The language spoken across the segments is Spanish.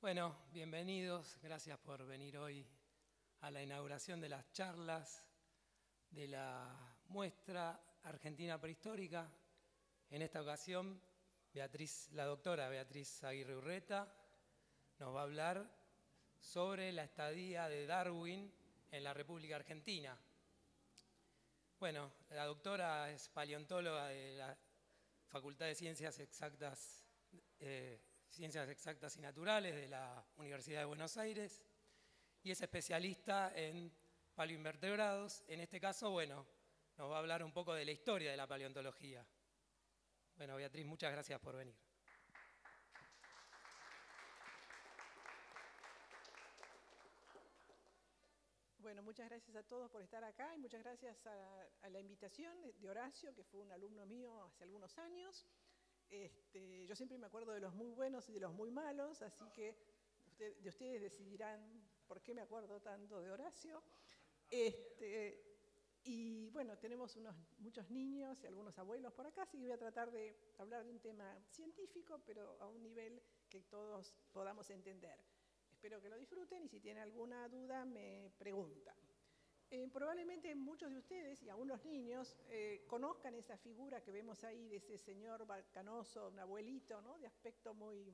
Bueno, bienvenidos, gracias por venir hoy a la inauguración de las charlas de la muestra Argentina Prehistórica. En esta ocasión, la doctora Beatriz Aguirre Urreta nos va a hablar sobre la estadía de Darwin en la República Argentina. Bueno, la doctora es paleontóloga de la Facultad de Ciencias Exactas y Naturales de la Universidad de Buenos Aires y es especialista en paleoinvertebrados. En este caso, bueno, nos va a hablar un poco de la historia de la paleontología. Bueno, Beatriz, muchas gracias por venir. Bueno, muchas gracias a todos por estar acá y muchas gracias a la invitación de Horacio, que fue un alumno mío hace algunos años. Yo siempre me acuerdo de los muy buenos y de los muy malos, así que ustedes decidirán por qué me acuerdo tanto de Horacio. Y bueno, tenemos muchos niños y algunos abuelos por acá, así que voy a tratar de hablar de un tema científico, pero a un nivel que todos podamos entender. Espero que lo disfruten y si tienen alguna duda me preguntan. Probablemente muchos de ustedes y aún los niños conozcan esa figura que vemos ahí de ese señor balcanoso, un abuelito, ¿no? De aspecto muy,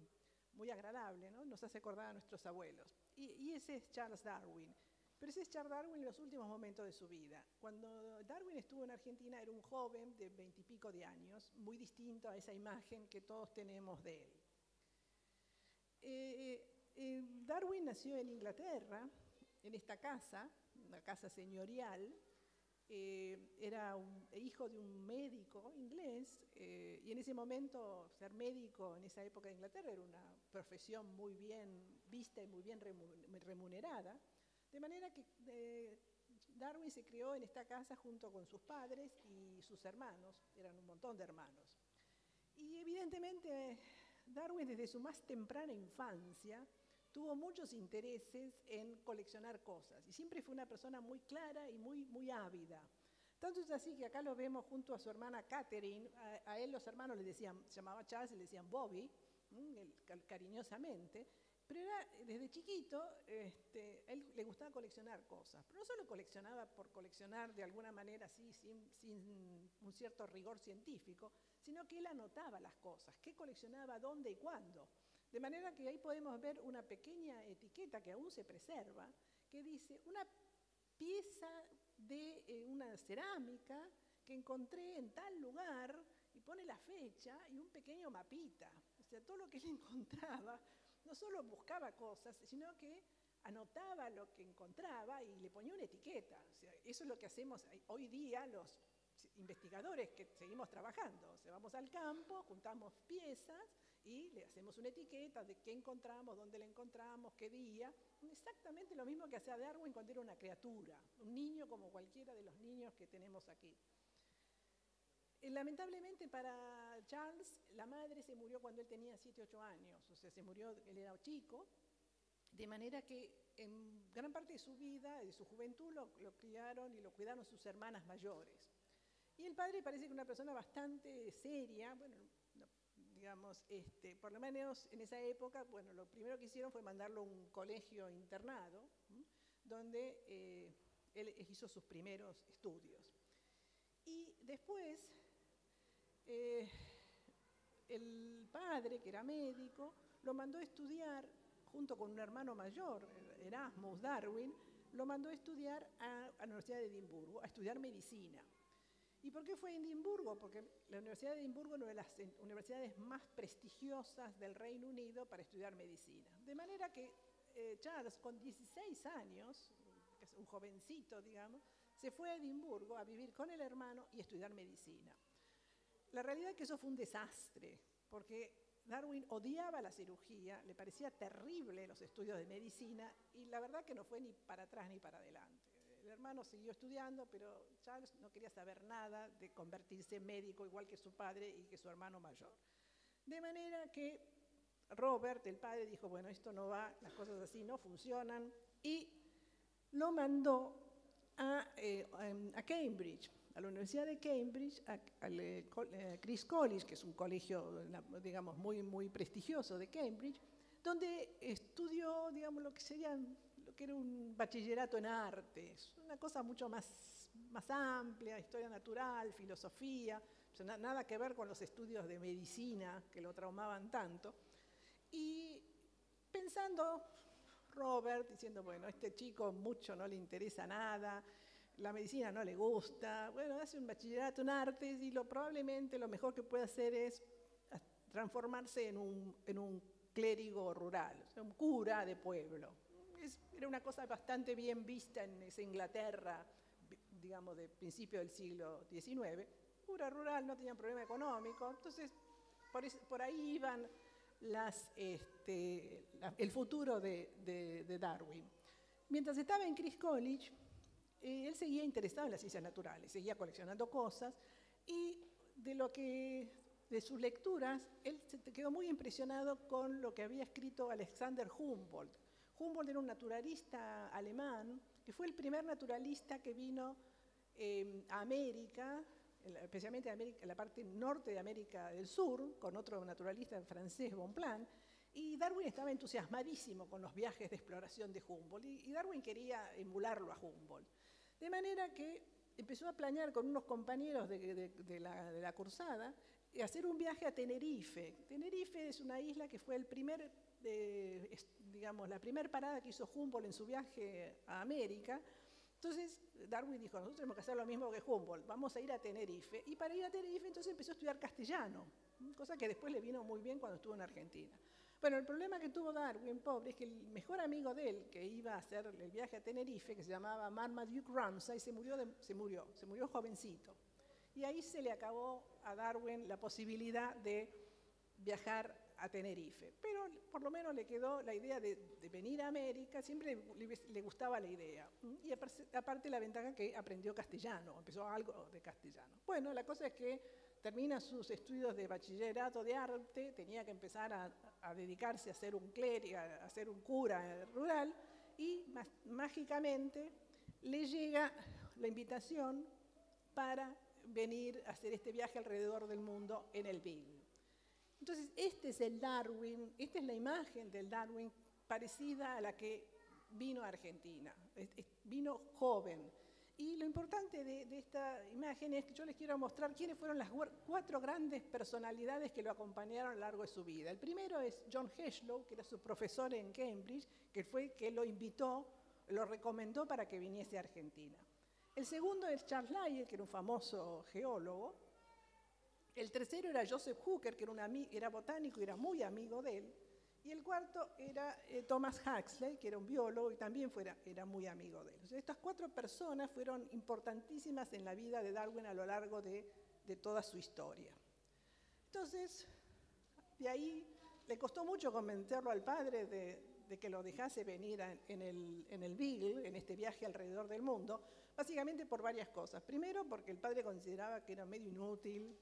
muy agradable, ¿no? Nos hace acordar a nuestros abuelos. Y ese es Charles Darwin. Pero ese es Charles Darwin en los últimos momentos de su vida. Cuando Darwin estuvo en Argentina era un joven de 20 y pico de años, muy distinto a esa imagen que todos tenemos de él. Darwin nació en Inglaterra, en esta casa, una casa señorial. Era hijo de un médico inglés y en ese momento ser médico en esa época de Inglaterra era una profesión muy bien vista y muy bien remunerada. De manera que Darwin se crió en esta casa junto con sus padres y sus hermanos, eran un montón de hermanos. Y evidentemente Darwin desde su más temprana infancia tuvo muchos intereses en coleccionar cosas y siempre fue una persona muy clara y muy ávida. Tanto es así que acá lo vemos junto a su hermana Catherine. A él los hermanos se llamaba Charles y le decían Bobby, cariñosamente. Pero desde chiquito, él le gustaba coleccionar cosas. Pero no solo coleccionaba por coleccionar de alguna manera así, sin un cierto rigor científico, sino que él anotaba las cosas, qué coleccionaba, dónde y cuándo. De manera que ahí podemos ver una pequeña etiqueta que aún se preserva, que dice una pieza de una cerámica que encontré en tal lugar, y pone la fecha y un pequeño mapita. O sea, todo lo que él encontraba, no solo buscaba cosas, sino que anotaba lo que encontraba y le ponía una etiqueta. O sea, eso es lo que hacemos hoy día los investigadores que seguimos trabajando. O sea, vamos al campo, juntamos piezas y le hacemos una etiqueta de qué encontramos, dónde la encontramos, qué día. Exactamente lo mismo que hacía Darwin cuando era una criatura, un niño como cualquiera de los niños que tenemos aquí. Lamentablemente para Charles, la madre se murió cuando él tenía 7, 8 años, o sea, se murió, él era chico, de manera que en gran parte de su vida, de su juventud, lo criaron y lo cuidaron sus hermanas mayores. Y el padre parece que una persona bastante seria, bueno, digamos, por lo menos en esa época, bueno, lo primero que hicieron fue mandarlo a un colegio internado, donde él hizo sus primeros estudios. Y después, el padre, que era médico, lo mandó a estudiar, junto con un hermano mayor, Erasmus Darwin, lo mandó a estudiar a la Universidad de Edimburgo, a estudiar medicina. ¿Y por qué fue a Edimburgo? Porque la Universidad de Edimburgo es una de las universidades más prestigiosas del Reino Unido para estudiar medicina. De manera que Charles, con 16 años, que es un jovencito, digamos, se fue a Edimburgo a vivir con el hermano y estudiar medicina. La realidad es que eso fue un desastre, porque Darwin odiaba la cirugía, le parecía terrible los estudios de medicina y la verdad que no fue ni para atrás ni para adelante. El hermano siguió estudiando, pero Charles no quería saber nada de convertirse en médico igual que su padre y que su hermano mayor. De manera que Robert, el padre, dijo, bueno, esto no va, las cosas así no funcionan, y lo mandó a Cambridge, a la Universidad de Cambridge, al Christ's College, que es un colegio, digamos, muy prestigioso de Cambridge, donde estudió, digamos, lo que era un bachillerato en artes, una cosa mucho más amplia, historia natural, filosofía, o sea, nada que ver con los estudios de medicina que lo traumaban tanto. Y pensando, Robert, diciendo, bueno, este chico mucho no le interesa nada, la medicina no le gusta, bueno, hace un bachillerato en artes y probablemente lo mejor que puede hacer es transformarse en un clérigo rural, o sea, un cura de pueblo. Era una cosa bastante bien vista en esa Inglaterra, digamos, de principio del siglo XIX. Cura rural, no tenían problema económico, entonces por ahí iban el futuro de Darwin. Mientras estaba en Christ's College, él seguía interesado en las ciencias naturales, seguía coleccionando cosas y de sus lecturas, él se quedó muy impresionado con lo que había escrito Alexander Humboldt. Humboldt era un naturalista alemán, que fue el primer naturalista que vino a América, especialmente en la parte norte de América del Sur, con otro naturalista francés, Bonpland, y Darwin estaba entusiasmadísimo con los viajes de exploración de Humboldt, y Darwin quería emularlo a Humboldt. De manera que empezó a planear con unos compañeros de la cursada hacer un viaje a Tenerife. Tenerife es una isla que fue la primera parada que hizo Humboldt en su viaje a América. Entonces Darwin dijo, nosotros tenemos que hacer lo mismo que Humboldt, vamos a ir a Tenerife. Y para ir a Tenerife entonces empezó a estudiar castellano, cosa que después le vino muy bien cuando estuvo en Argentina. Bueno, el problema que tuvo Darwin, pobre, es que el mejor amigo de él, que iba a hacer el viaje a Tenerife, que se llamaba Marmaduke Ramsay, se murió jovencito. Y ahí se le acabó a Darwin la posibilidad de viajar a Tenerife. Pero por lo menos le quedó la idea de venir a América, siempre le gustaba la idea. Y aparte la ventaja que aprendió castellano, empezó algo de castellano. Bueno, la cosa es que termina sus estudios de bachillerato de arte, tenía que empezar a dedicarse a ser un clérigo, a ser un cura rural, y mágicamente le llega la invitación para venir a hacer este viaje alrededor del mundo en el Beagle. Entonces, este es el Darwin, esta es la imagen del Darwin parecida a la que vino a Argentina, vino joven. Y lo importante de esta imagen es que yo les quiero mostrar quiénes fueron las 4 grandes personalidades que lo acompañaron a lo largo de su vida. El primero es John Henslow, que era su profesor en Cambridge, que fue el que lo invitó, lo recomendó para que viniese a Argentina. El segundo es Charles Lyell, que era un famoso geólogo. El tercero era Joseph Hooker, que era botánico y era muy amigo de él. Y el cuarto era Thomas Huxley, que era un biólogo y también era muy amigo de él. O sea, estas 4 personas fueron importantísimas en la vida de Darwin a lo largo de toda su historia. Entonces, de ahí le costó mucho convencerlo al padre de que lo dejase venir en el Beagle, en este viaje alrededor del mundo, básicamente por varias cosas. Primero, porque el padre consideraba que era medio inútil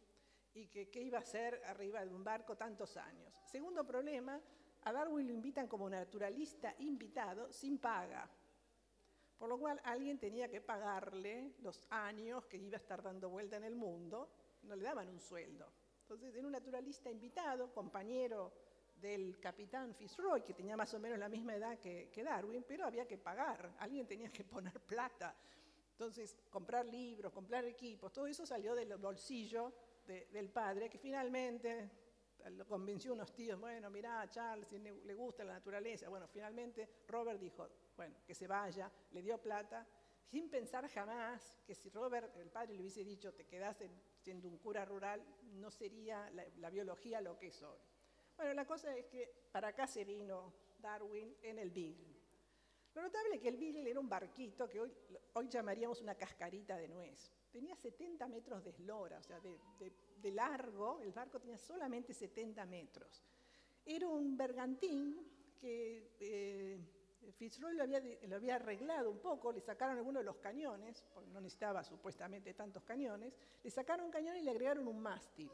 y que qué iba a hacer arriba de un barco tantos años. Segundo problema, a Darwin lo invitan como naturalista invitado sin paga, por lo cual alguien tenía que pagarle los años que iba a estar dando vuelta en el mundo, no le daban un sueldo. Entonces era un naturalista invitado, compañero del capitán Fitzroy, que tenía más o menos la misma edad que Darwin, pero había que pagar, alguien tenía que poner plata. Entonces, comprar libros, comprar equipos, todo eso salió del bolsillo del padre, que finalmente lo convenció unos tíos, bueno, mirá, Charles, si le gusta la naturaleza. Bueno, finalmente Robert dijo, bueno, que se vaya, le dio plata, sin pensar jamás que si Robert, el padre, le hubiese dicho, te quedás siendo un cura rural, no sería la biología lo que es hoy. Bueno, la cosa es que para acá se vino Darwin en el Beagle. Lo notable es que el Beagle era un barquito que hoy llamaríamos una cascarita de nuez. Tenía 70 metros de eslora, o sea, de largo, el barco tenía solamente 70 metros. Era un bergantín que Fitzroy lo había arreglado un poco, le sacaron algunos de los cañones, porque no necesitaba supuestamente tantos cañones, le sacaron un cañón y le agregaron un mástil.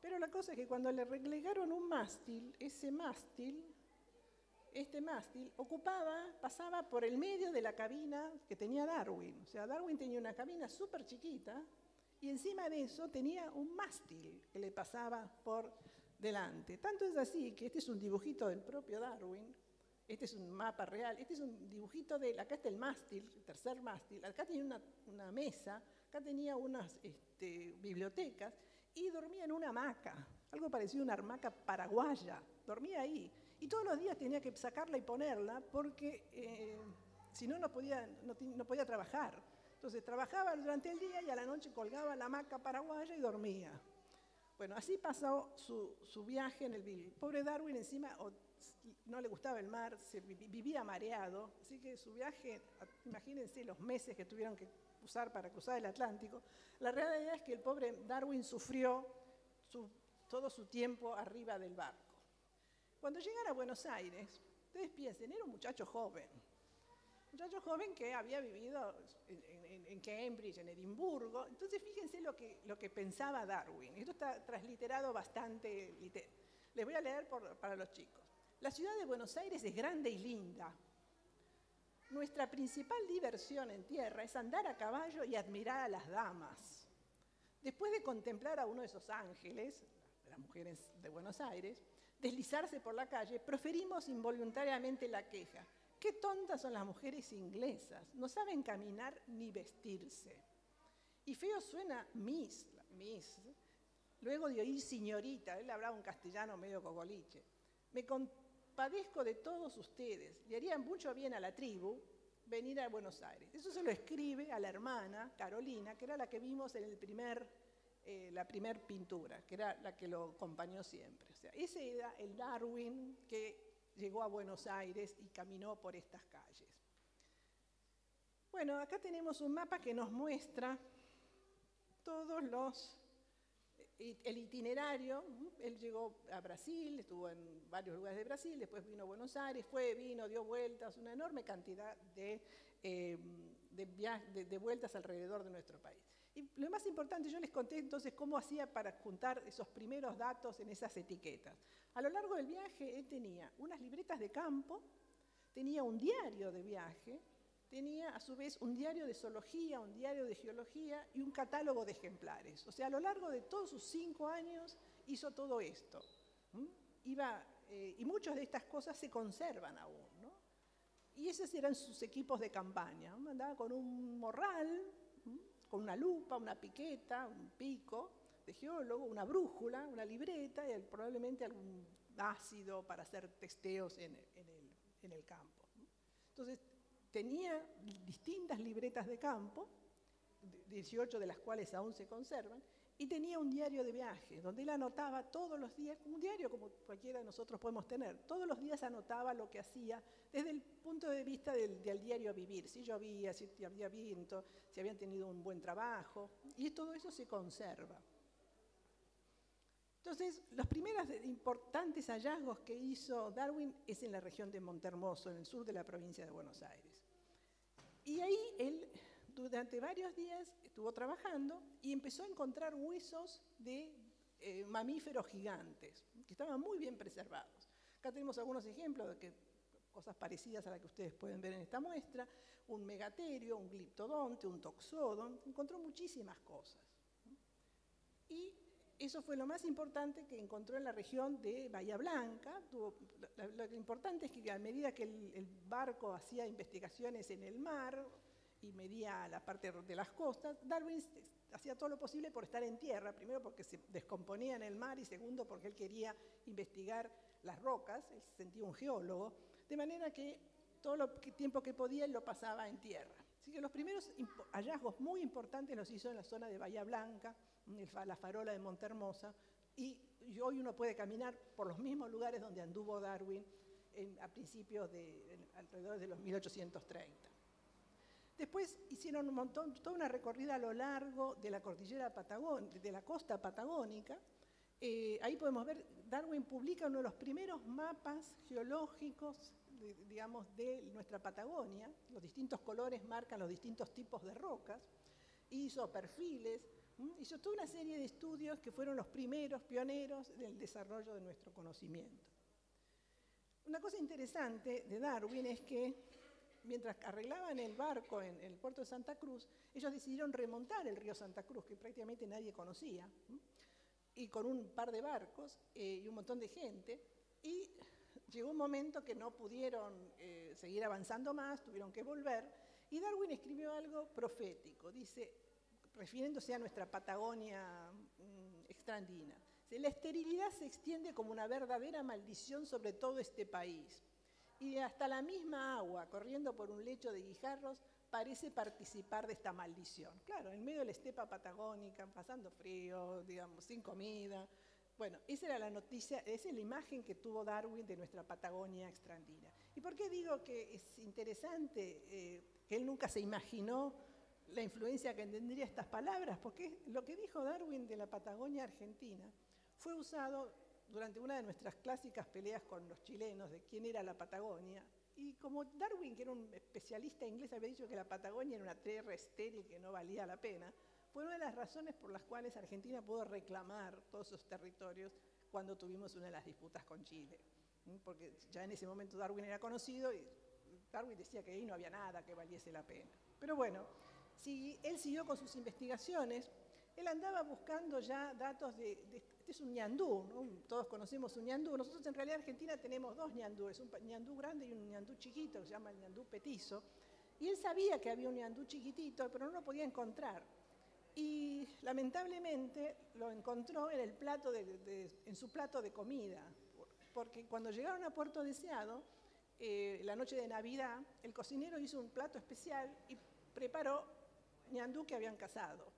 Pero la cosa es que cuando le agregaron un mástil, este mástil pasaba por el medio de la cabina que tenía Darwin. O sea, Darwin tenía una cabina súper chiquita y encima de eso tenía un mástil que le pasaba por delante. Tanto es así que este es un dibujito del propio Darwin, este es un mapa real, este es un dibujito de, acá está el mástil, el tercer mástil, acá tenía una mesa, acá tenía unas bibliotecas y dormía en una hamaca, algo parecido a una hamaca paraguaya, dormía ahí. Y todos los días tenía que sacarla y ponerla porque si no, no podía trabajar. Entonces trabajaba durante el día y a la noche colgaba la hamaca paraguaya y dormía. Bueno, así pasó su viaje en el pobre Darwin encima no le gustaba el mar, vivía mareado, así que su viaje, imagínense los meses que tuvieron que usar para cruzar el Atlántico. La realidad es que el pobre Darwin sufrió todo su tiempo arriba del barco. Cuando llegan a Buenos Aires, ustedes piensen, era un muchacho joven que había vivido en Cambridge, en Edimburgo. Entonces fíjense lo que pensaba Darwin. Esto está transliterado bastante. Les voy a leer para los chicos. La ciudad de Buenos Aires es grande y linda. Nuestra principal diversión en tierra es andar a caballo y admirar a las damas. Después de contemplar a uno de esos ángeles, las mujeres de Buenos Aires, deslizarse por la calle, proferimos involuntariamente la queja: qué tontas son las mujeres inglesas, no saben caminar ni vestirse. Y feo suena miss, luego de oír señorita, él hablaba un castellano medio cogoliche. Me compadezco de todos ustedes, le harían mucho bien a la tribu venir a Buenos Aires. Eso se lo escribe a la hermana, Carolina, que era la que vimos en la primer pintura, que era la que lo acompañó siempre. O sea, ese era el Darwin que llegó a Buenos Aires y caminó por estas calles. Bueno, acá tenemos un mapa que nos muestra el itinerario. Él llegó a Brasil, estuvo en varios lugares de Brasil, después vino a Buenos Aires, vino, dio vueltas, una enorme cantidad de vueltas alrededor de nuestro país. Y lo más importante, yo les conté entonces cómo hacía para juntar esos primeros datos en esas etiquetas. A lo largo del viaje él tenía unas libretas de campo, tenía un diario de viaje, tenía a su vez un diario de zoología, un diario de geología y un catálogo de ejemplares. O sea, a lo largo de todos sus 5 años hizo todo esto. Y muchas de estas cosas se conservan aún, ¿no? Y esos eran sus equipos de campaña. Andaba con un morral, con una lupa, una piqueta, un pico de geólogo, una brújula, una libreta y probablemente algún ácido para hacer testeos en el campo. Entonces, tenía distintas libretas de campo, 18 de las cuales aún se conservan, y tenía un diario de viaje, donde él anotaba todos los días, un diario como cualquiera de nosotros podemos tener, todos los días anotaba lo que hacía desde el punto de vista del diario vivir, si llovía, si había viento, si habían tenido un buen trabajo, y todo eso se conserva. Entonces, los primeros importantes hallazgos que hizo Darwin es en la región de Montehermoso, en el sur de la provincia de Buenos Aires. Y ahí él, durante varios días, estuvo trabajando y empezó a encontrar huesos de mamíferos gigantes, que estaban muy bien preservados. Acá tenemos algunos ejemplos de cosas parecidas a las que ustedes pueden ver en esta muestra: un megaterio, un gliptodonte, un toxodon. Encontró muchísimas cosas. Y eso fue lo más importante que encontró en la región de Bahía Blanca. Lo importante es que a medida que el barco hacía investigaciones en el mar y medía la parte de las costas, Darwin hacía todo lo posible por estar en tierra, primero porque se descomponía en el mar y segundo porque él quería investigar las rocas, él se sentía un geólogo, de manera que todo el tiempo que podía él lo pasaba en tierra. Así que los primeros hallazgos muy importantes los hizo en la zona de Bahía Blanca, la farola de Montehermoso, y hoy uno puede caminar por los mismos lugares donde anduvo Darwin a principios alrededor de los 1830. Después hicieron toda una recorrida a lo largo de la cordillera de la costa patagónica. Ahí podemos ver, Darwin publica uno de los primeros mapas geológicos, de nuestra Patagonia. Los distintos colores marcan los distintos tipos de rocas. Hizo perfiles, hizo toda una serie de estudios que fueron los primeros pioneros del desarrollo de nuestro conocimiento. Una cosa interesante de Darwin es que mientras arreglaban el barco en el puerto de Santa Cruz, ellos decidieron remontar el río Santa Cruz, que prácticamente nadie conocía, y con un par de barcos y un montón de gente, y llegó un momento que no pudieron seguir avanzando más, tuvieron que volver, y Darwin escribió algo profético, dice, refiriéndose a nuestra Patagonia extraandina, la esterilidad se extiende como una verdadera maldición sobre todo este país, y hasta la misma agua, corriendo por un lecho de guijarros, parece participar de esta maldición. Claro, en medio de la estepa patagónica, pasando frío, digamos, sin comida. Bueno, esa era la noticia, esa es la imagen que tuvo Darwin de nuestra Patagonia extraandina. ¿Y por qué digo que es interesante que él nunca se imaginó la influencia que tendría estas palabras? Porque lo que dijo Darwin de la Patagonia argentina fue usado durante una de nuestras clásicas peleas con los chilenos de quién era la Patagonia. Y como Darwin, que era un especialista inglés, había dicho que la Patagonia era una tierra estéril que no valía la pena, fue una de las razones por las cuales Argentina pudo reclamar todos esos territorios cuando tuvimos una de las disputas con Chile. Porque ya en ese momento Darwin era conocido y Darwin decía que ahí no había nada que valiese la pena. Pero bueno, él siguió con sus investigaciones. Él andaba buscando ya datos este es un ñandú, ¿no? Todos conocemos un ñandú. Nosotros en realidad en Argentina tenemos dos ñandúes, un ñandú grande y un ñandú chiquito, que se llama el ñandú petizo. Y él sabía que había un ñandú chiquitito, pero no lo podía encontrar. Y lamentablemente lo encontró en, en su plato de comida, porque cuando llegaron a Puerto Deseado, la noche de Navidad, el cocinero hizo un plato especial y preparó ñandú que habían cazado.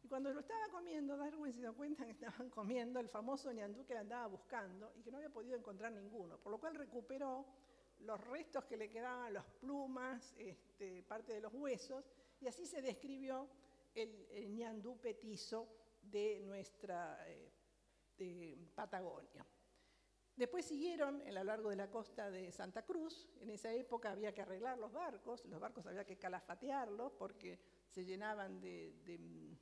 Y cuando lo estaba comiendo, Darwin se dio cuenta que estaban comiendo el famoso ñandú que él andaba buscando y que no había podido encontrar ninguno, por lo cual recuperó los restos que le quedaban, las plumas, parte de los huesos, y así se describió el ñandú petizo de nuestra Patagonia. Después siguieron a lo largo de la costa de Santa Cruz. En esa época había que arreglar los barcos había que calafatearlos porque se llenaban de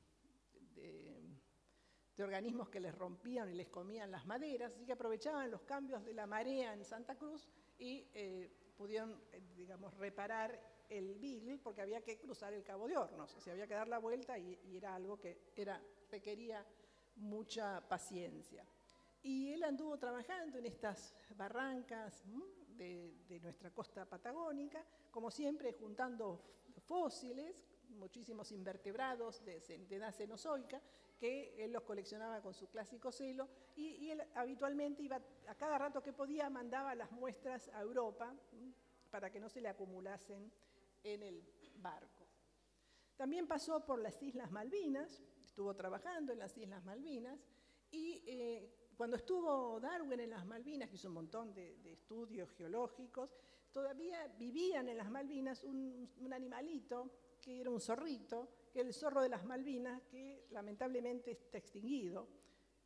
organismos que les rompían y les comían las maderas, así que aprovechaban los cambios de la marea en Santa Cruz y pudieron, digamos, reparar el Beagle porque había que cruzar el Cabo de Hornos, o sea, había que dar la vuelta y era algo que requería mucha paciencia. Y él anduvo trabajando en estas barrancas de nuestra costa patagónica, como siempre juntando fósiles, muchísimos invertebrados de edad cenozoica, que él los coleccionaba con su clásico celo, y él habitualmente iba, a cada rato que podía, mandaba las muestras a Europa para que no se le acumulasen en el barco. También pasó por las Islas Malvinas, estuvo trabajando en las Islas Malvinas, y cuando estuvo Darwin en las Malvinas, que hizo un montón de estudios geológicos, todavía vivían en las Malvinas un animalito que era un zorrito, que era el zorro de las Malvinas, que lamentablemente está extinguido,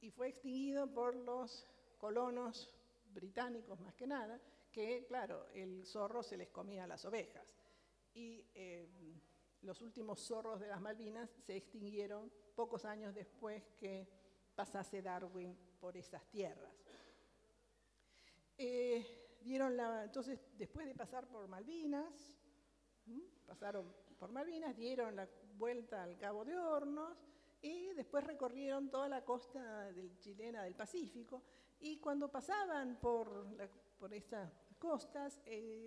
y fue extinguido por los colonos británicos más que nada, que claro, el zorro se les comía a las ovejas. Y los últimos zorros de las Malvinas se extinguieron pocos años después que pasase Darwin por esas tierras. Entonces, después de pasar por Malvinas, pasaron por Malvinas, dieron la vuelta al Cabo de Hornos y después recorrieron toda la costa chilena del Pacífico, y cuando pasaban por estas costas,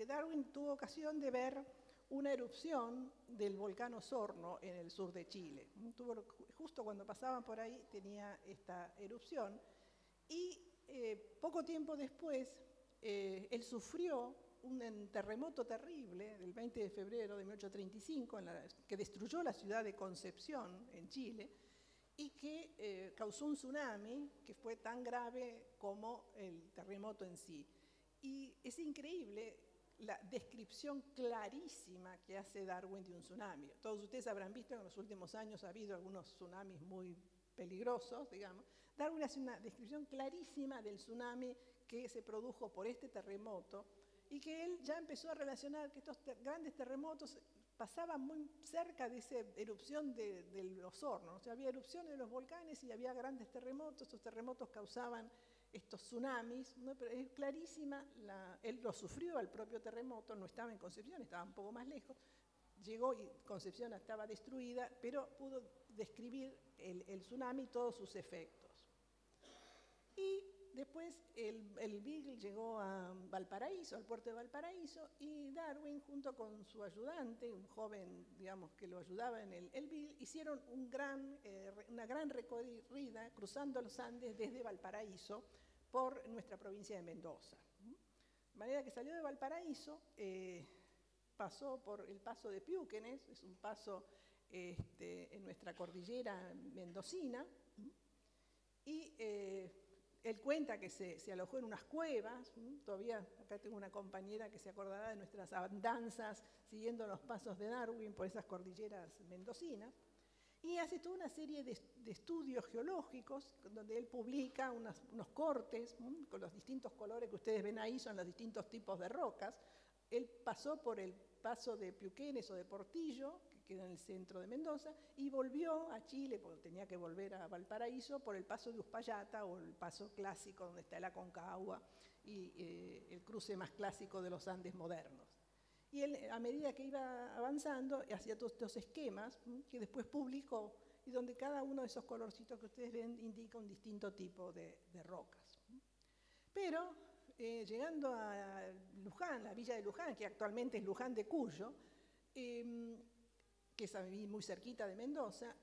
Darwin tuvo ocasión de ver una erupción del volcán Osorno en el sur de Chile. Justo cuando pasaban por ahí tenía esta erupción, y poco tiempo después él sufrió un terremoto terrible del 20 de febrero de 1835 que destruyó la ciudad de Concepción en Chile y que causó un tsunami que fue tan grave como el terremoto en sí. Y es increíble la descripción clarísima que hace Darwin de un tsunami. Todos ustedes habrán visto que en los últimos años ha habido algunos tsunamis muy peligrosos, digamos. Darwin hace una descripción clarísima del tsunami que se produjo por este terremoto, y que él ya empezó a relacionar que estos grandes terremotos pasaban muy cerca de esa erupción de los hornos. O sea, había erupciones de los volcanes y había grandes terremotos. Estos terremotos causaban estos tsunamis, ¿no? Pero es clarísima, él lo sufrió el propio terremoto, no estaba en Concepción, estaba un poco más lejos, llegó y Concepción estaba destruida, pero pudo describir el tsunami y todos sus efectos. Y después el Beagle llegó a Valparaíso, al puerto de Valparaíso, y Darwin, junto con su ayudante, un joven, digamos, que lo ayudaba en el Beagle, hicieron una gran recorrida cruzando los Andes desde Valparaíso por nuestra provincia de Mendoza. De manera que salió de Valparaíso, pasó por el paso de Piúquenes, es un paso en nuestra cordillera mendocina, y él cuenta que se alojó en unas cuevas. Todavía acá tengo una compañera que se acordará de nuestras andanzas siguiendo los pasos de Darwin por esas cordilleras mendocinas, y hace toda una serie de estudios geológicos donde él publica unos cortes con los distintos colores que ustedes ven ahí, son los distintos tipos de rocas. Él pasó por el paso de Piúquenes o de Portillo, que queda en el centro de Mendoza, y volvió a Chile, porque tenía que volver a Valparaíso, por el paso de Uspallata, o el paso clásico donde está el Aconcagua y el cruce más clásico de los Andes modernos. Y él, a medida que iba avanzando, hacía todos estos esquemas que después publicó, y donde cada uno de esos colorcitos que ustedes ven indica un distinto tipo de rocas. Pero llegando a Luján, la villa de Luján, que actualmente es Luján de Cuyo, que es ahí muy cerquita de Mendoza,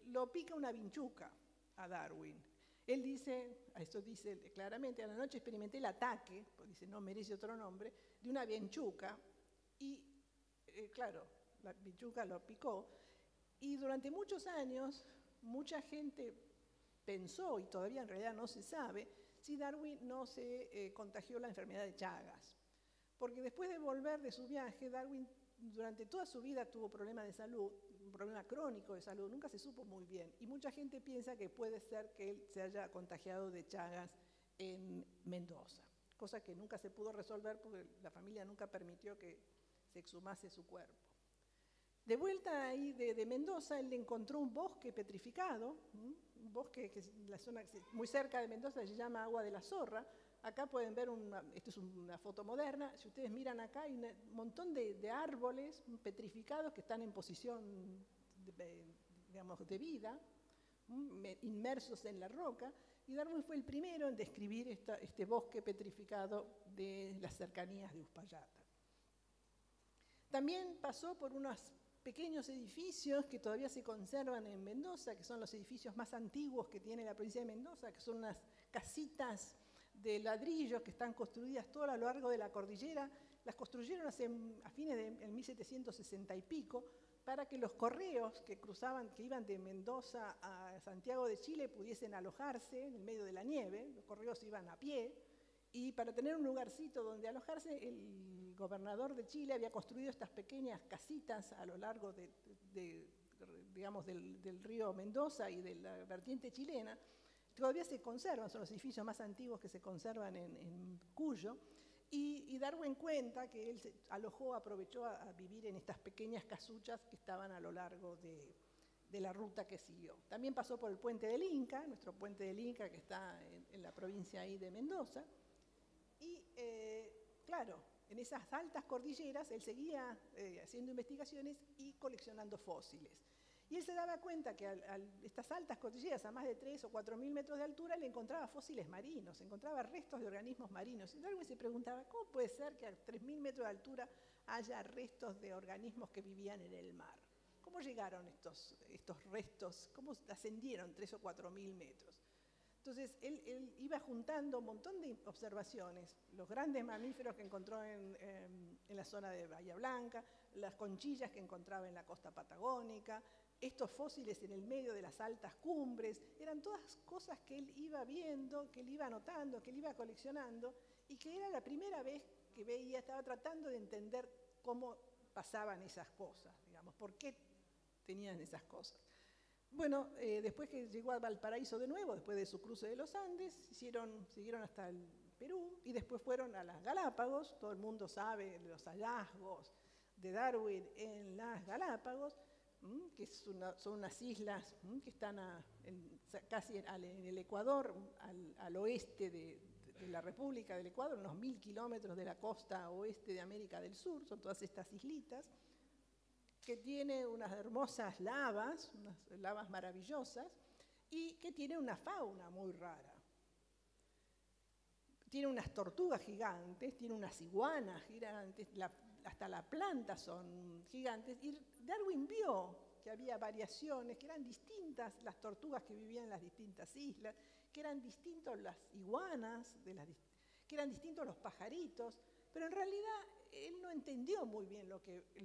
lo pica una vinchuca a Darwin. Él dice, esto dice claramente, a la noche experimenté el ataque, pues dice, no merece otro nombre, de una vinchuca, y claro, la vinchuca lo picó, y durante muchos años mucha gente pensó, y todavía en realidad no se sabe, si Darwin no se contagió la enfermedad de Chagas. Porque después de volver de su viaje, Darwin durante toda su vida tuvo problemas de salud, un problema crónico de salud, nunca se supo muy bien. Y mucha gente piensa que puede ser que él se haya contagiado de Chagas en Mendoza, cosa que nunca se pudo resolver porque la familia nunca permitió que se exhumase su cuerpo. De vuelta ahí de Mendoza, él encontró un bosque petrificado, un bosque que es la zona muy cerca de Mendoza, se llama Agua de la Zorra. Acá pueden ver, esto es una foto moderna, si ustedes miran acá hay un montón de árboles petrificados que están en posición, digamos, de vida, inmersos en la roca, y Darwin fue el primero en describir este bosque petrificado de las cercanías de Uspallata. También pasó por unos pequeños edificios que todavía se conservan en Mendoza, que son los edificios más antiguos que tiene la provincia de Mendoza, que son unas casitas de ladrillos que están construidas todo a lo largo de la cordillera. Las construyeron a fines del 1760 y pico, para que los correos que iban de Mendoza a Santiago de Chile pudiesen alojarse en el medio de la nieve. Los correos iban a pie, y para tener un lugarcito donde alojarse, el gobernador de Chile había construido estas pequeñas casitas a lo largo digamos, del río Mendoza y de la vertiente chilena. Todavía se conservan, son los edificios más antiguos que se conservan en Cuyo, y Darwin cuenta que él se alojó, aprovechó a vivir en estas pequeñas casuchas que estaban a lo largo de la ruta que siguió. También pasó por el Puente del Inca, nuestro Puente del Inca que está en la provincia ahí de Mendoza, y claro, en esas altas cordilleras él seguía haciendo investigaciones y coleccionando fósiles. Y él se daba cuenta que a estas altas cordilleras, a más de 3.000 o 4.000 metros de altura, le encontraba fósiles marinos, encontraba restos de organismos marinos. Y Darwin se preguntaba, ¿cómo puede ser que a 3.000 metros de altura haya restos de organismos que vivían en el mar? ¿Cómo llegaron estos restos? ¿Cómo ascendieron 3.000 o 4.000 metros? Entonces, él iba juntando un montón de observaciones, los grandes mamíferos que encontró en la zona de Bahía Blanca, las conchillas que encontraba en la costa patagónica, estos fósiles en el medio de las altas cumbres, eran todas cosas que él iba viendo, que él iba anotando, que él iba coleccionando, y que era la primera vez que veía, estaba tratando de entender cómo pasaban esas cosas, digamos, por qué tenían esas cosas. Bueno, después que llegó a Valparaíso de nuevo, después de su cruce de los Andes, siguieron hasta el Perú, y después fueron a las Galápagos. Todo el mundo sabe de los hallazgos de Darwin en las Galápagos, que son unas islas que están casi en el Ecuador, al oeste de la República del Ecuador, unos 1.000 kilómetros de la costa oeste de América del Sur. Son todas estas islitas que tiene unas hermosas lavas, unas lavas maravillosas, y que tiene una fauna muy rara. tiene unas tortugas gigantes, tiene unas iguanas gigantes, hasta las plantas son gigantes, y Darwin vio que había variaciones, que eran distintas las tortugas que vivían en las distintas islas, que eran distintos las iguanas, que eran distintos los pajaritos, pero en realidad él no entendió muy bien lo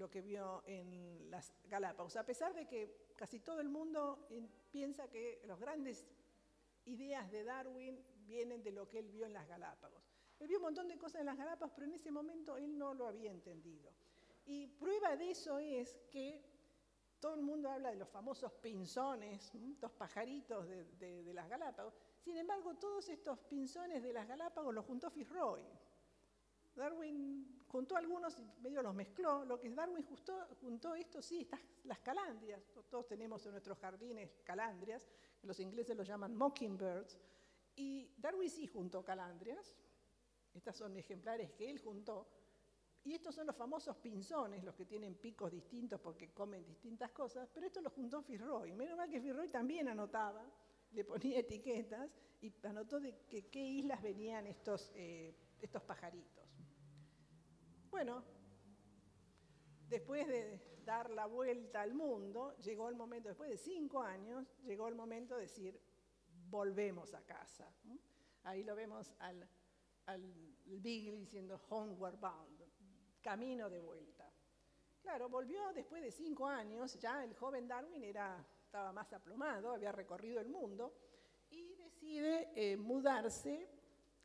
que vio en las Galápagos, a pesar de que casi todo el mundo piensa que las grandes ideas de Darwin vienen de lo que él vio en las Galápagos. Él vio un montón de cosas en las Galápagos, pero en ese momento él no lo había entendido. Y prueba de eso es que todo el mundo habla de los famosos pinzones, estos pajaritos de las Galápagos. Sin embargo, todos estos pinzones de las Galápagos los juntó Fitzroy. Darwin juntó algunos y medio los mezcló. Lo que Darwin juntó esto, sí, las calandrias. Todos tenemos en nuestros jardines calandrias, que los ingleses los llaman mockingbirds. Y Darwin sí juntó calandrias. Estas son ejemplares que él juntó. Y estos son los famosos pinzones, los que tienen picos distintos porque comen distintas cosas, pero esto lo juntó Fitzroy. Menos mal que Fitzroy también anotaba, le ponía etiquetas y anotó de qué islas venían estos pajaritos. Bueno, después de dar la vuelta al mundo, llegó el momento, después de 5 años, llegó el momento de decir, volvemos a casa. Ahí lo vemos al Beagle diciendo homeward bound, camino de vuelta. Claro, volvió después de 5 años, ya el joven Darwin estaba más aplomado, había recorrido el mundo, y decide mudarse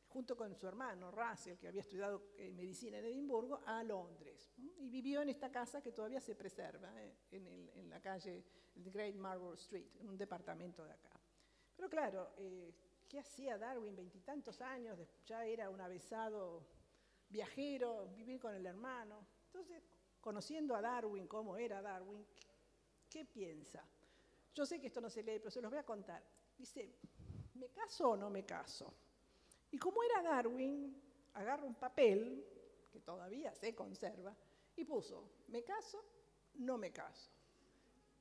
junto con su hermano Russell, que había estudiado medicina en Edimburgo, a Londres. Y vivió en esta casa que todavía se preserva, en la calle Great Marlborough Street, en un departamento de acá. Pero claro, ¿qué hacía Darwin? 20 y tantos años, ya era un avesado viajero, vivir con el hermano. Entonces, conociendo a Darwin, cómo era Darwin, ¿qué piensa? Yo sé que esto no se lee, pero se los voy a contar. Dice, ¿me caso o no me caso? Y como era Darwin, agarra un papel, que todavía se conserva, y puso, ¿me caso? No me caso.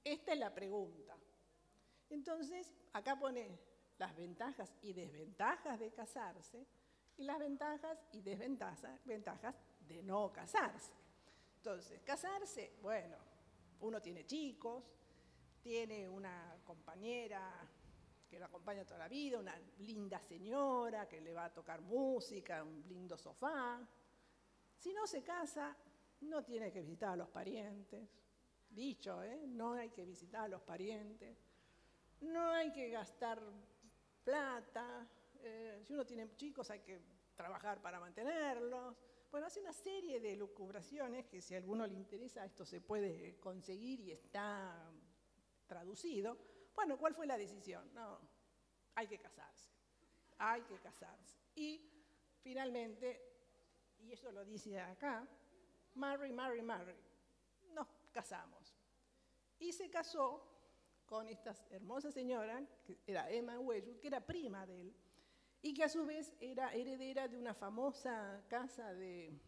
Esta es la pregunta. Entonces, acá pone las ventajas y desventajas de casarse y las ventajas y desventajas de no casarse. Entonces, casarse, bueno, uno tiene chicos, tiene una compañera que lo acompaña toda la vida, una linda señora que le va a tocar música, un lindo sofá. Si no se casa, no tiene que visitar a los parientes. Dicho, no hay que visitar a los parientes. No hay que gastar plata. Si uno tiene chicos, hay que trabajar para mantenerlos. Bueno, hace una serie de lucubraciones que si a alguno le interesa, esto se puede conseguir y está traducido. Bueno, ¿cuál fue la decisión? No, hay que casarse. Hay que casarse. Y finalmente, y eso lo dice acá, marry, marry, marry. Nos casamos. Y se casó con esta hermosa señora, que era Emma Wedgwood, que era prima de él, y que a su vez era heredera de una famosa casa de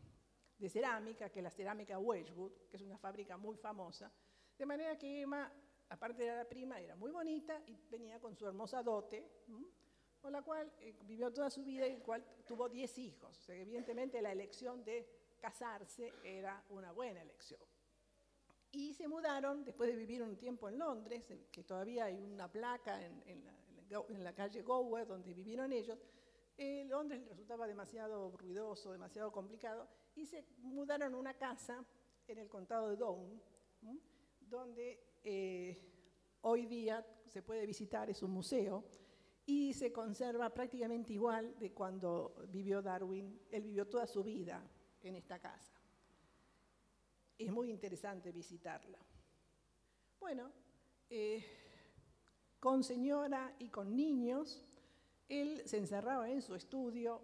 cerámica, que es la cerámica Wedgwood, que es una fábrica muy famosa. De manera que Emma, aparte de la prima, era muy bonita y venía con su hermosa dote, con la cual vivió toda su vida y el cual tuvo 10 hijos. O sea, que evidentemente la elección de casarse era una buena elección. Y se mudaron, después de vivir un tiempo en Londres, que todavía hay una placa en la calle Gower, donde vivieron ellos. Londres les resultaba demasiado ruidoso, demasiado complicado, y se mudaron a una casa en el condado de Down, donde hoy día se puede visitar, es un museo, y se conserva prácticamente igual de cuando vivió Darwin. Él vivió toda su vida en esta casa. Es muy interesante visitarla. Bueno, con señora y con niños, él se encerraba en su estudio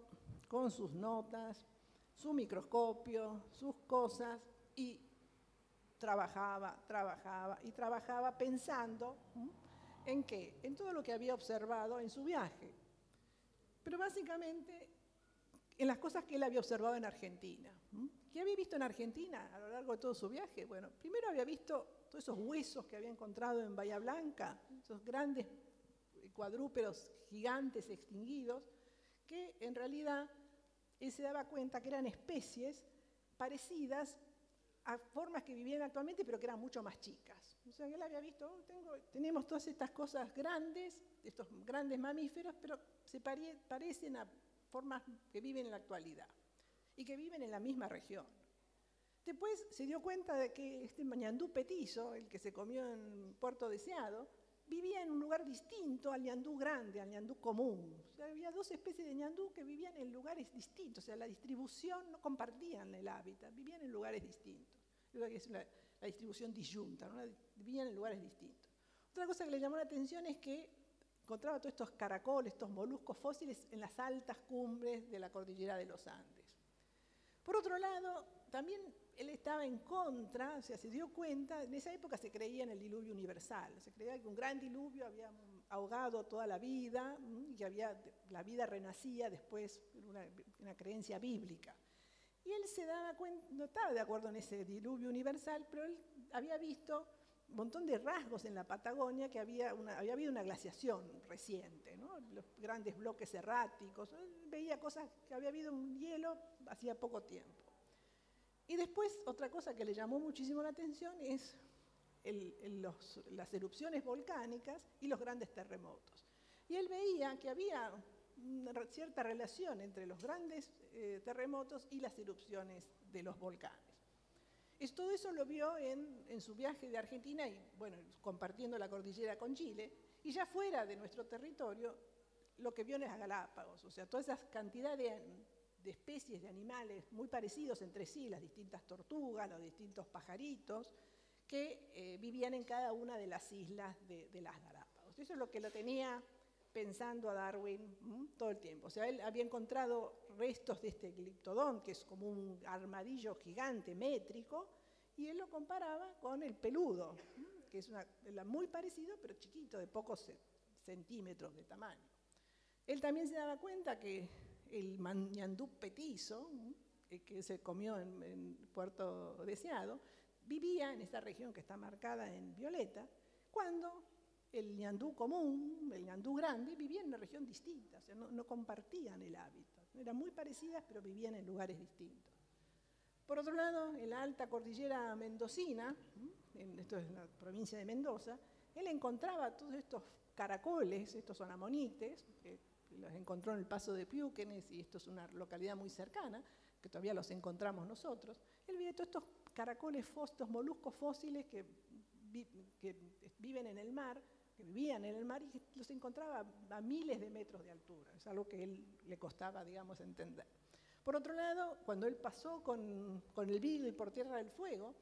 con sus notas, su microscopio, sus cosas, y trabajaba pensando ¿en qué? En todo lo que había observado en su viaje. Pero básicamente en las cosas que él había observado en Argentina. ¿Qué había visto en Argentina a lo largo de todo su viaje? Bueno, primero había visto todos esos huesos que había encontrado en Bahía Blanca, esos grandes cuadrúpedos gigantes extinguidos, que en realidad él se daba cuenta que eran especies parecidas a formas que vivían actualmente, pero que eran mucho más chicas. O sea, él había visto, tenemos todas estas cosas grandes, estos grandes mamíferos, pero se parecen a formas que viven en la actualidad y que viven en la misma región. Después se dio cuenta de que este ñandú petizo, el que se comió en Puerto Deseado, vivía en un lugar distinto al ñandú grande, al ñandú común. O sea, había dos especies de ñandú que vivían en lugares distintos, o sea, la distribución no compartían el hábitat, vivían en lugares distintos. Es la distribución disyunta, ¿no? Vivían en lugares distintos. Otra cosa que le llamó la atención es que encontraba todos estos caracoles, estos moluscos fósiles en las altas cumbres de la cordillera de los Andes. Por otro lado, también él estaba en contra, o sea, se dio cuenta, en esa época se creía en el diluvio universal, se creía que un gran diluvio había ahogado toda la vida y que la vida renacía después, una creencia bíblica. Y él se daba cuenta, no estaba de acuerdo en ese diluvio universal, pero él había visto un montón de rasgos en la Patagonia que había habido una glaciación reciente, ¿no? Los grandes bloques erráticos, veía cosas que había habido un hielo hacía poco tiempo. Y después, otra cosa que le llamó muchísimo la atención es las erupciones volcánicas y los grandes terremotos. Y él veía que había una cierta relación entre los grandes terremotos y las erupciones de los volcanes. Todo eso lo vio en su viaje de Argentina y, bueno, compartiendo la cordillera con Chile, y ya fuera de nuestro territorio, lo que vio en las Galápagos, o sea, toda esa cantidad de especies de animales muy parecidos entre sí, las distintas tortugas, los distintos pajaritos, que vivían en cada una de las islas de las Galápagos. Eso es lo que lo tenía pensando a Darwin todo el tiempo. O sea, él había encontrado restos de este gliptodón, que es como un armadillo gigante métrico, y él lo comparaba con el peludo, que es muy parecido, pero chiquito, de pocos centímetros de tamaño. Él también se daba cuenta que el ñandú petizo, que se comió en Puerto Deseado, vivía en esta región que está marcada en violeta, cuando el ñandú común, el ñandú grande, vivía en una región distinta, o sea, no compartían el hábitat. Eran muy parecidas, pero vivían en lugares distintos. Por otro lado, en la alta cordillera mendocina, esto es la provincia de Mendoza, él encontraba todos estos caracoles, estos son amonites, que los encontró en el Paso de Piúquenes, y esto es una localidad muy cercana, que todavía los encontramos nosotros. Él vio todos estos caracoles, estos moluscos fósiles que viven en el mar, que vivían en el mar y los encontraba a miles de metros de altura. Es algo que él le costaba, digamos, entender. Por otro lado, cuando él pasó con el Beagle por Tierra del Fuego,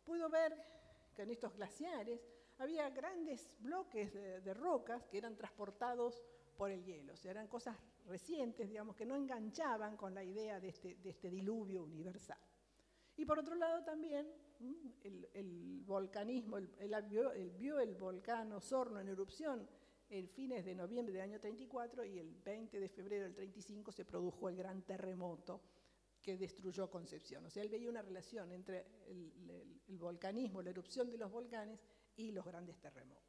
pudo ver que en estos glaciares había grandes bloques de rocas que eran transportados por el hielo. O sea, eran cosas recientes, digamos, que no enganchaban con la idea de este diluvio universal. Y por otro lado también, el volcanismo, él vio el volcán Osorno en erupción el fines de noviembre del año 34 y el 20 de febrero del 35 se produjo el gran terremoto que destruyó Concepción. O sea, él veía una relación entre el volcanismo, la erupción de los volcanes y los grandes terremotos.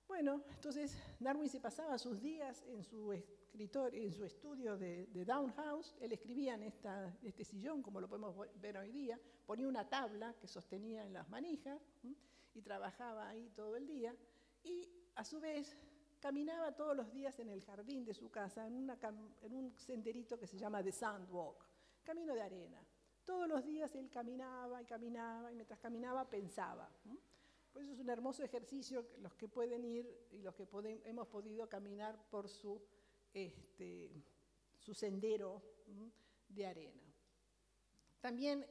Bueno, entonces Darwin se pasaba sus días en su estudio de Down House. Él escribía en este sillón, como lo podemos ver hoy día, ponía una tabla que sostenía en las manijas y trabajaba ahí todo el día. Y a su vez caminaba todos los días en el jardín de su casa, en un senderito que se llama The Sandwalk, camino de arena. Todos los días él caminaba y mientras caminaba pensaba. Por eso es un hermoso ejercicio, los que pueden ir y los que hemos podido caminar por su sendero de arena. También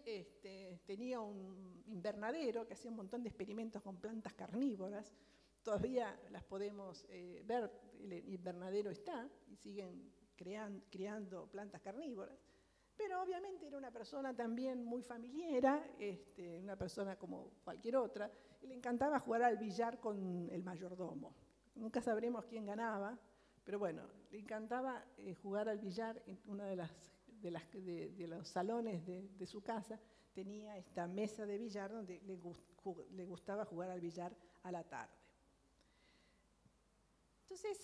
tenía un invernadero que hacía un montón de experimentos con plantas carnívoras. Todavía las podemos ver, el invernadero está y siguen criando plantas carnívoras. Pero obviamente era una persona también muy familiera, una persona como cualquier otra, y le encantaba jugar al billar con el mayordomo. Nunca sabremos quién ganaba, pero bueno, le encantaba jugar al billar en uno de los salones de su casa. Tenía esta mesa de billar donde le gustaba jugar al billar a la tarde. Entonces,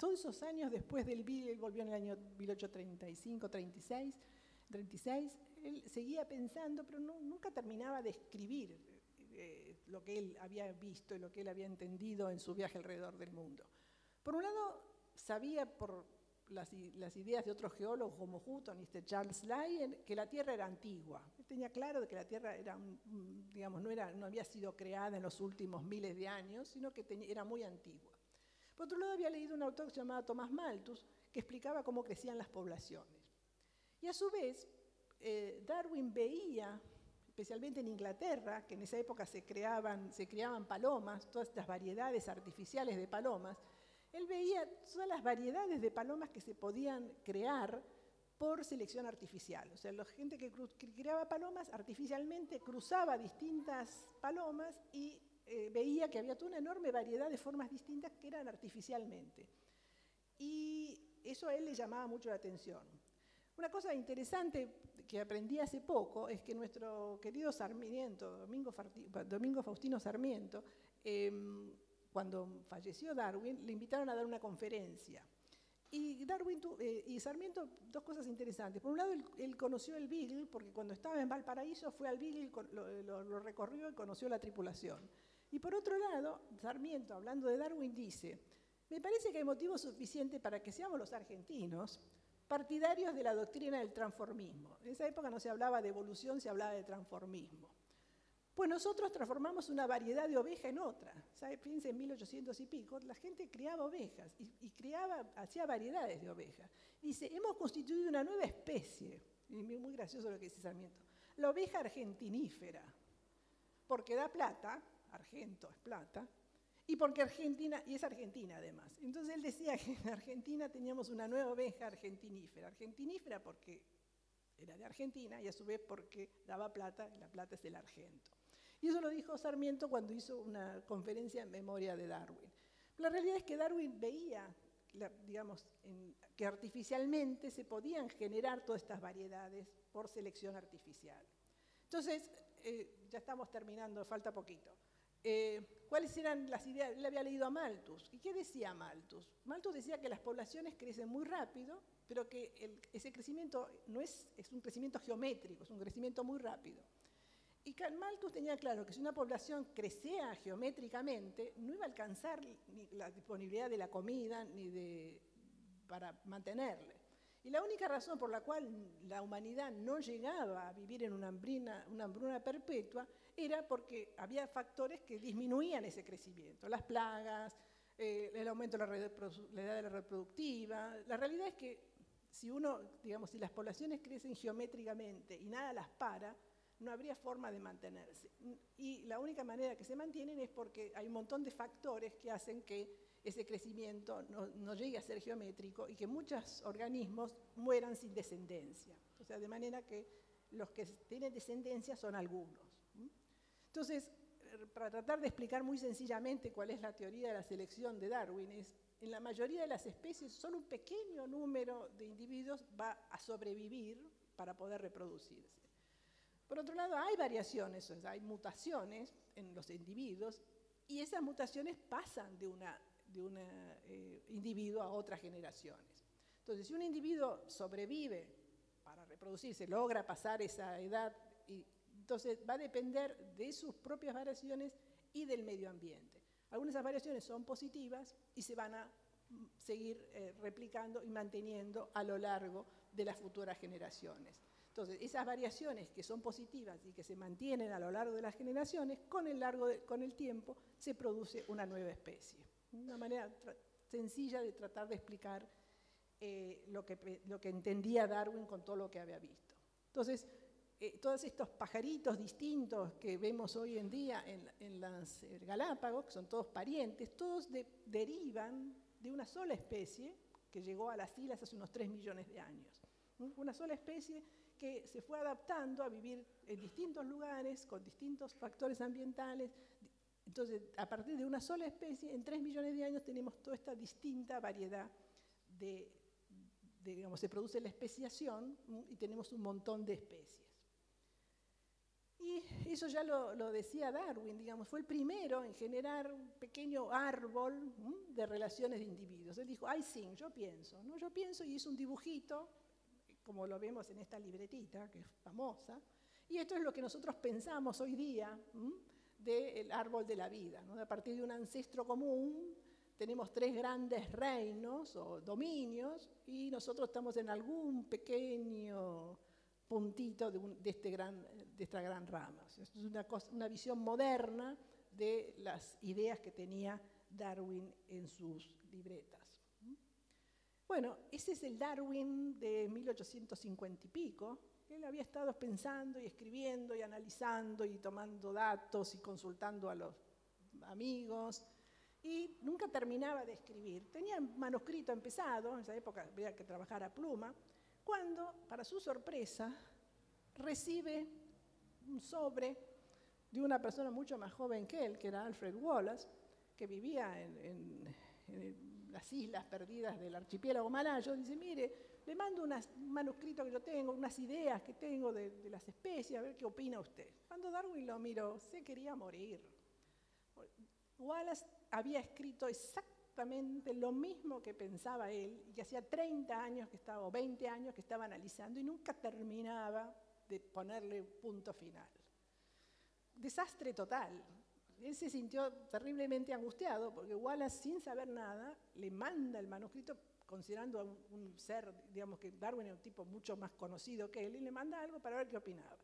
todos esos años después del Beagle, él volvió en el año 1835, 36, él seguía pensando, pero nunca terminaba de escribir lo que él había visto y lo que él había entendido en su viaje alrededor del mundo. Por un lado, sabía por las ideas de otros geólogos como Hutton y Charles Lyon que la Tierra era antigua. Él tenía claro de que la Tierra era, digamos, no había sido creada en los últimos miles de años, sino que era muy antigua. Por otro lado, había leído un autor llamado Thomas Malthus que explicaba cómo crecían las poblaciones. Y a su vez, Darwin veía, especialmente en Inglaterra, que en esa época se criaban palomas, todas estas variedades artificiales de palomas, él veía todas las variedades de palomas que se podían crear por selección artificial. O sea, la gente que criaba palomas artificialmente cruzaba distintas palomas y veía que había toda una enorme variedad de formas distintas que eran artificialmente. Y eso a él le llamaba mucho la atención. Una cosa interesante que aprendí hace poco es que nuestro querido Sarmiento, Domingo Faustino Sarmiento, cuando falleció Darwin, le invitaron a dar una conferencia. Y Sarmiento, dos cosas interesantes. Por un lado, él conoció el Beagle, porque cuando estaba en Valparaíso fue al Beagle, lo recorrió y conoció la tripulación. Y por otro lado, Sarmiento, hablando de Darwin, dice: me parece que hay motivo suficiente para que seamos los argentinos partidarios de la doctrina del transformismo. En esa época no se hablaba de evolución, se hablaba de transformismo. Pues nosotros transformamos una variedad de oveja en otra. Fíjense, en 1800 y pico, la gente criaba ovejas y hacía variedades de ovejas. Dice, hemos constituido una nueva especie, y es muy gracioso lo que dice Sarmiento, la oveja argentinífera, porque da plata, argento es plata, y porque y es argentina además. Entonces él decía que en Argentina teníamos una nueva oveja argentinífera porque era de Argentina y a su vez porque daba plata, y la plata es el argento. Y eso lo dijo Sarmiento cuando hizo una conferencia en memoria de Darwin. La realidad es que Darwin veía, que artificialmente se podían generar todas estas variedades por selección artificial. Entonces, ya estamos terminando, falta poquito. ¿Cuáles eran las ideas? Él había leído a Malthus. ¿Y qué decía Malthus? Malthus decía que las poblaciones crecen muy rápido, pero que ese crecimiento no es un crecimiento geométrico, es un crecimiento muy rápido. Y Malthus tenía claro que si una población crecía geométricamente, no iba a alcanzar ni la disponibilidad de la comida para mantenerle. Y la única razón por la cual la humanidad no llegaba a vivir en una hambruna perpetua era porque había factores que disminuían ese crecimiento, las plagas, el aumento de la edad reproductiva. La realidad es que si las poblaciones crecen geométricamente y nada las para, no habría forma de mantenerse. Y la única manera que se mantienen es porque hay un montón de factores que hacen que ese crecimiento no llegue a ser geométrico y que muchos organismos mueran sin descendencia. O sea, de manera que los que tienen descendencia son algunos. Entonces, para tratar de explicar muy sencillamente cuál es la teoría de la selección de Darwin, en la mayoría de las especies solo un pequeño número de individuos va a sobrevivir para poder reproducirse. Por otro lado, hay variaciones, o sea, hay mutaciones en los individuos y esas mutaciones pasan de un individuo a otras generaciones. Entonces, si un individuo sobrevive para reproducirse, logra pasar esa edad, entonces va a depender de sus propias variaciones y del medio ambiente. Algunas de esas variaciones son positivas y se van a seguir replicando y manteniendo a lo largo de las futuras generaciones. Entonces, esas variaciones que son positivas y que se mantienen a lo largo de las generaciones, con el tiempo se produce una nueva especie. Una manera sencilla de tratar de explicar lo que entendía Darwin con todo lo que había visto. Entonces, todos estos pajaritos distintos que vemos hoy en día en las Galápagos, que son todos parientes, todos derivan de una sola especie que llegó a las islas hace unos 3 millones de años. Una sola especie que se fue adaptando a vivir en distintos lugares, con distintos factores ambientales. Entonces, a partir de una sola especie, en 3 millones de años tenemos toda esta distinta variedad se produce la especiación y tenemos un montón de especies. Y eso ya lo decía Darwin, digamos, fue el primero en generar un pequeño árbol de relaciones de individuos. Él dijo, I think, yo pienso, ¿no? Yo pienso, y hizo un dibujito, como lo vemos en esta libretita, que es famosa, y esto es lo que nosotros pensamos hoy día del árbol de la vida, ¿no? A partir de un ancestro común, tenemos 3 grandes reinos o dominios, y nosotros estamos en algún pequeño puntito de esta gran rama. O sea, esto es una visión moderna de las ideas que tenía Darwin en sus libretas. Bueno, ese es el Darwin de 1850 y pico. Él había estado pensando y escribiendo y analizando y tomando datos y consultando a los amigos, y nunca terminaba de escribir. Tenía manuscrito empezado, en esa época había que trabajar a pluma, cuando, para su sorpresa, recibe un sobre de una persona mucho más joven que él, que era Alfred Wallace, que vivía en las islas perdidas del archipiélago malayo. Dice, mire, le mando un manuscrito que yo tengo, unas ideas que tengo de las especies, a ver qué opina usted. Cuando Darwin lo miró, se quería morir. Wallace había escrito exactamente lo mismo que pensaba él, y que hacía 30 años que estaba, o 20 años que estaba analizando, y nunca terminaba de ponerle punto final. Desastre total. Él se sintió terriblemente angustiado porque Wallace, sin saber nada, le manda el manuscrito, considerando a un ser, digamos que Darwin era un tipo mucho más conocido que él, y le manda algo para ver qué opinaba.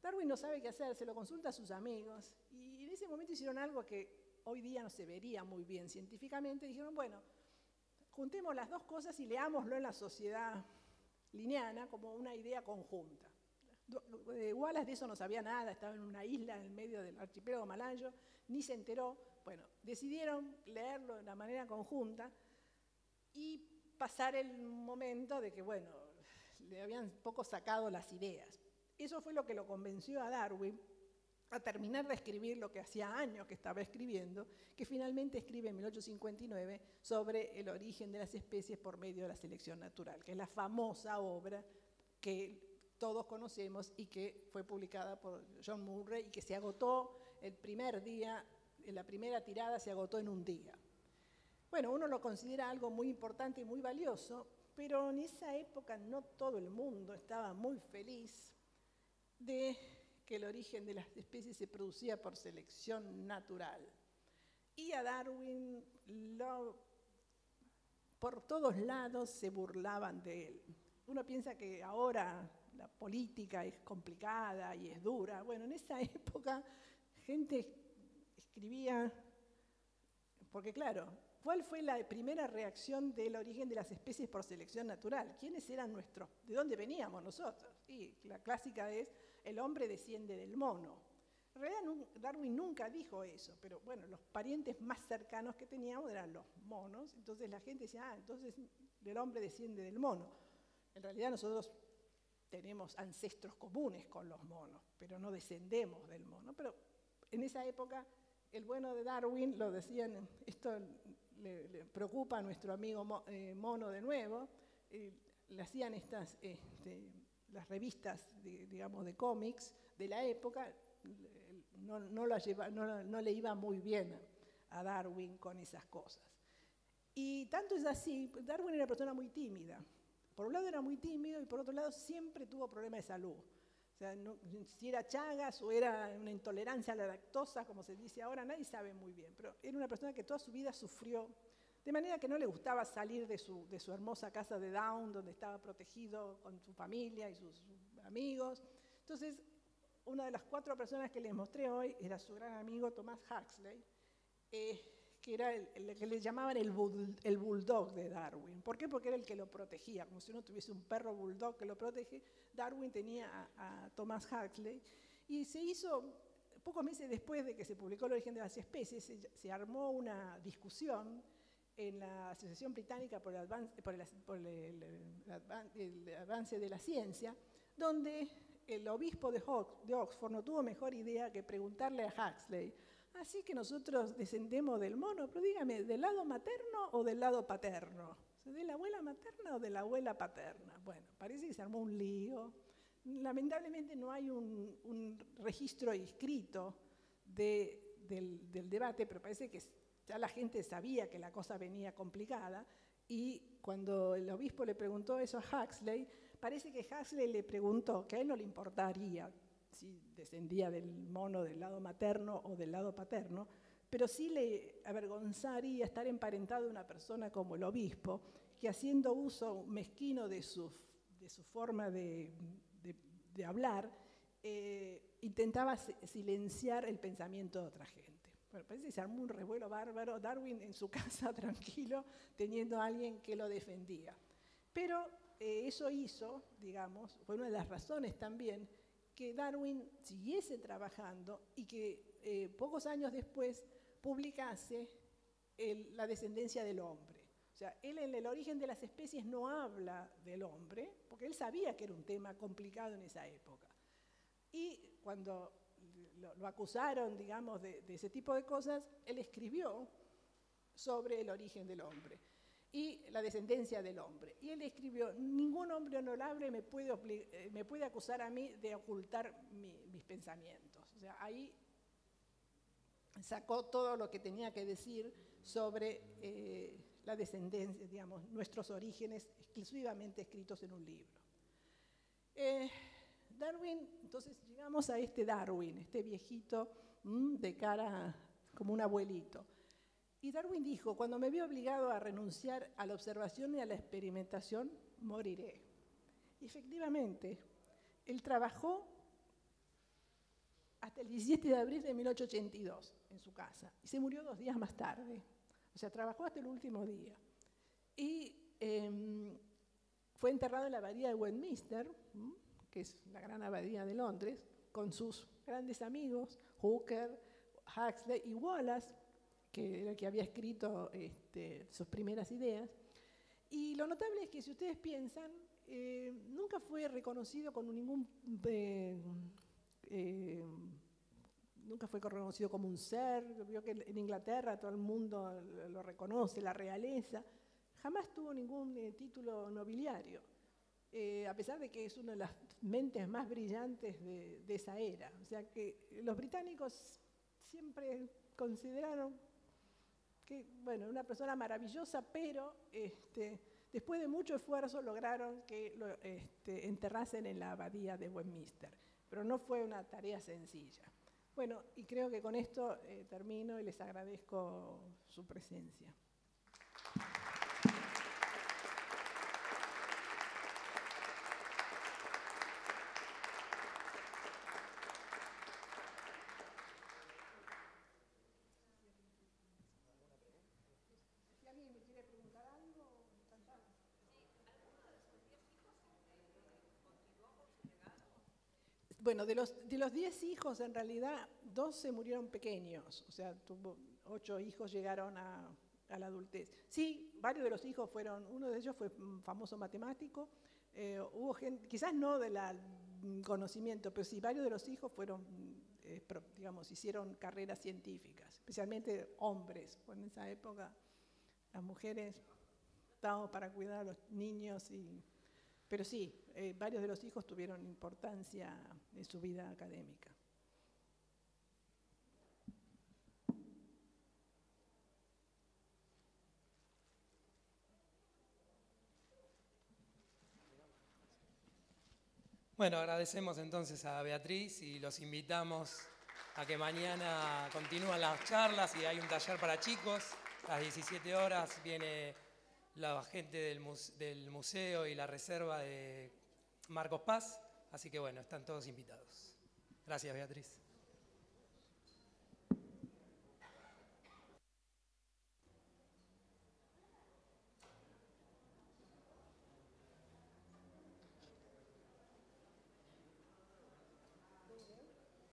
Darwin no sabe qué hacer, se lo consulta a sus amigos, y en ese momento hicieron algo que hoy día no se vería muy bien científicamente. Dijeron, bueno, juntemos las dos cosas y leámoslo en la sociedad linneana como una idea conjunta. Wallace de eso no sabía nada, estaba en una isla en el medio del archipiélago malayo, ni se enteró. Bueno, decidieron leerlo de la manera conjunta y pasar el momento de que, bueno, le habían poco sacado las ideas. Eso fue lo que lo convenció a Darwin a terminar de escribir lo que hacía años que estaba escribiendo, que finalmente escribe en 1859 sobre el origen de las especies por medio de la selección natural, que es la famosa obra que todos conocemos y que fue publicada por John Murray y que se agotó el primer día, en la primera tirada se agotó en un día. Bueno, uno lo considera algo muy importante y muy valioso, pero en esa época no todo el mundo estaba muy feliz de que el origen de las especies se producía por selección natural. Y a Darwin por todos lados se burlaban de él. Uno piensa que ahora la política es complicada y es dura. Bueno, en esa época gente escribía, porque claro, ¿cuál fue la primera reacción del origen de las especies por selección natural? ¿Quiénes eran nuestros? ¿De dónde veníamos nosotros? Y la clásica es, el hombre desciende del mono. En realidad Darwin nunca dijo eso, pero bueno, los parientes más cercanos que teníamos eran los monos, entonces la gente decía, entonces el hombre desciende del mono. En realidad nosotros tenemos ancestros comunes con los monos, pero no descendemos del mono. Pero en esa época, el bueno de Darwin, lo decían, esto le preocupa a nuestro amigo mono de nuevo, le hacían las revistas, digamos, de cómics de la época, no le iba muy bien a Darwin con esas cosas. Y tanto es así, Darwin era una persona muy tímida. Por un lado era muy tímido y por otro lado siempre tuvo problemas de salud. O sea, si era Chagas o era una intolerancia a la lactosa, como se dice ahora, nadie sabe muy bien. Pero era una persona que toda su vida sufrió, de manera que no le gustaba salir de su hermosa casa de Down, donde estaba protegido con su familia y sus amigos. Entonces, una de las 4 personas que les mostré hoy era su gran amigo Thomas Huxley, que era el que le llamaban el bulldog de Darwin. ¿Por qué? Porque era el que lo protegía, como si uno tuviese un perro bulldog que lo protege. Darwin tenía a Thomas Huxley, y se hizo, pocos meses después de que se publicó El origen de las especies, se armó una discusión en la Asociación Británica por el avance de la ciencia, donde el obispo de Oxford no tuvo mejor idea que preguntarle a Huxley, así que nosotros descendemos del mono, pero dígame, ¿del lado materno o del lado paterno? ¿De la abuela materna o de la abuela paterna? Bueno, parece que se armó un lío, Lamentablemente no hay un registro escrito del debate, pero parece que ya la gente sabía que la cosa venía complicada, y cuando el obispo le preguntó eso a Huxley, parece que Huxley le preguntó que a él no le importaría si descendía del mono del lado materno o del lado paterno, pero sí le avergonzaría estar emparentado de una persona como el obispo, que haciendo uso mezquino de su forma de hablar, intentaba silenciar el pensamiento de otra gente. Bueno, parece que se armó un revuelo bárbaro, Darwin en su casa tranquilo, teniendo a alguien que lo defendía. Pero eso hizo, digamos, fue una de las razones también, que Darwin siguiese trabajando y que pocos años después publicase La descendencia del hombre. O sea, él en El origen de las especies no habla del hombre, porque él sabía que era un tema complicado en esa época. Y cuando lo acusaron, digamos, de ese tipo de cosas, él escribió sobre el origen del hombre y la descendencia del hombre. Y él escribió: ningún hombre honorable me puede acusar a mí de ocultar mis pensamientos. O sea, ahí sacó todo lo que tenía que decir sobre la descendencia, digamos, nuestros orígenes, exclusivamente escritos en un libro. Darwin, entonces llegamos a este Darwin, este viejito de cara como un abuelito. Y Darwin dijo: cuando me veo obligado a renunciar a la observación y a la experimentación, moriré. Y efectivamente, él trabajó hasta el 17 de abril de 1882 en su casa y se murió 2 días más tarde. O sea, trabajó hasta el último día. Y fue enterrado en la abadía de Westminster, que es la gran abadía de Londres, con sus grandes amigos, Hooker, Huxley y Wallace, que era el que había escrito sus primeras ideas. Y lo notable es que, si ustedes piensan, nunca fue reconocido con ningún... nunca fue reconocido como un ser. Vio que en Inglaterra todo el mundo lo reconoce, la realeza. Jamás tuvo ningún título nobiliario, a pesar de que es una de las mentes más brillantes de esa era. O sea que los británicos siempre consideraron que, bueno, una persona maravillosa, pero después de mucho esfuerzo lograron que lo enterrasen en la abadía de Westminster. Pero no fue una tarea sencilla. Bueno, y creo que con esto termino y les agradezco su presencia. Si alguien me quiere preguntar algo, encantado. Bueno, de los 10 hijos, en realidad, 2 se murieron pequeños. O sea, tuvo 8 hijos, llegaron a la adultez. Sí, varios de los hijos fueron, uno de ellos fue un famoso matemático. Hubo gente, quizás no del conocimiento, pero sí, varios de los hijos fueron, digamos, hicieron carreras científicas, especialmente hombres. Pues en esa época las mujeres estábamos para cuidar a los niños pero sí, varios de los hijos tuvieron importancia en su vida académica. Bueno, agradecemos entonces a Beatriz y los invitamos a que mañana continúen las charlas y hay un taller para chicos. A las 17 horas viene la gente del museo y la reserva de Marcos Paz, así que bueno, están todos invitados. Gracias, Beatriz.